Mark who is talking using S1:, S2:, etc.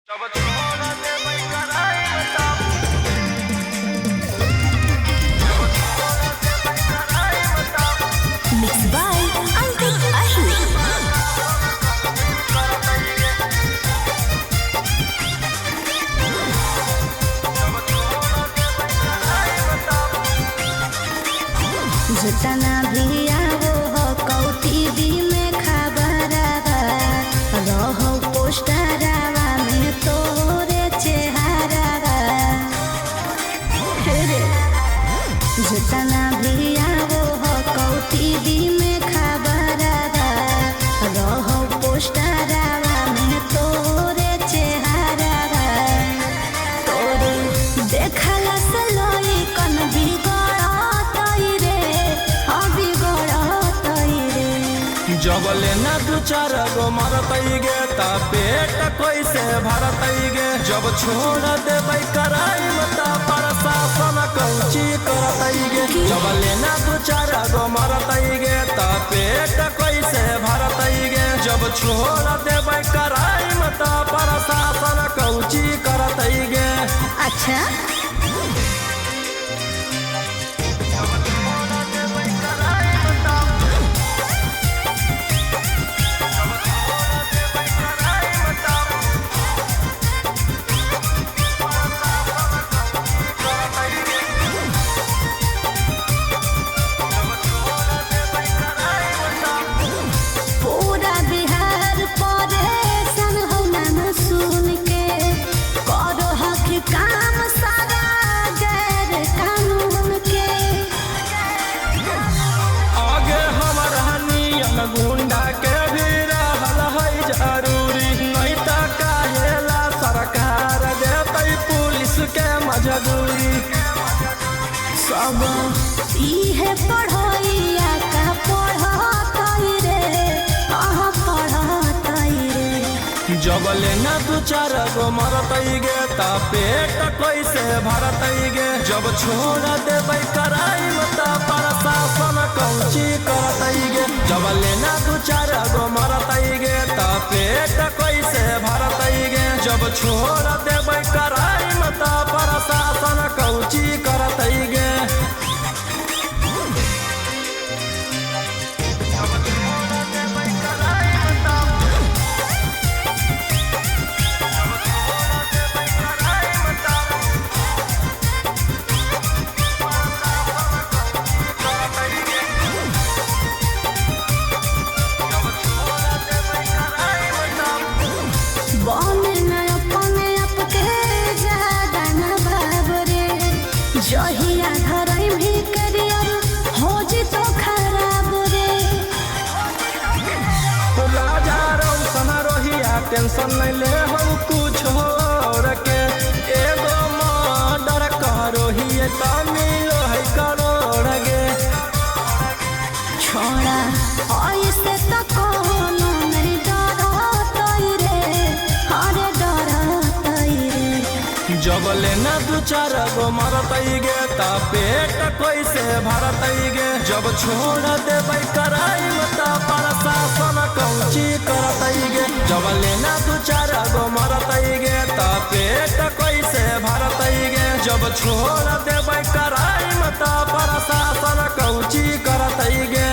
S1: Mixed by Ankit Ahir.
S2: जितना भी आवो हो कौटी दी में खबरवा रहो पोस्टरवा में तोरे चेहरावा जितना भी आवो हो कौटी दी में खबरवा रहो पोस्टरवा में तोरे चेहरावा तोरे देखला से लोई कन
S3: जबले न दू चार गो मरतैगे ता पेट कैसे भरतैगे जब छोड़ देबै कराई मता प्रशासन कौची करतैगे जबले न दू चार गो मरतैगे ता पेट कैसे भरतैगे जब छोड़ देबै कराई मता प्रशासन कौची करतैगे।
S2: अच्छा
S3: गुंडा के भी रहल है जरूरी नहीं तो काहेला सरकार देतै पुलिस के मजदूरी
S2: सब इहे पढ़ैया का पढ़तै रे अहाँ पढ़तै रे
S3: जबले न दू चार गो मरतैगे ता पेट कैसे भरतैगे जब छोड़ देबै कराई मता प्रशासन कौची करतैगे जबले न दू चार गो मरतैगे ता पेट कैसे भरतैगे जब छोड़ देबै कराई मता प्रशासन कौची करतैगे।
S2: जहिया धरई भी करियर हो जी तो खराब रे
S3: राजा रौशन रोहिया टेंशन नहीं ले हम कुछ और के एगो मर्डर करो ही मिलो है करोड़ गे
S2: छोड़ा ऐसे तो कोनो नहीं डरतै रे अरे डरतै रे
S3: जबले न दू चार गो मरतैगे ता पेट कैसे भरतैगे जब छोड़ देबै कराई मता प्रशासन कौची करतैगे जबले न दू चार गो मरतैगे ता पेट कैसे भरतैगे जब छोड़ देबै कराई मता प्रशासन कौची करतैगे।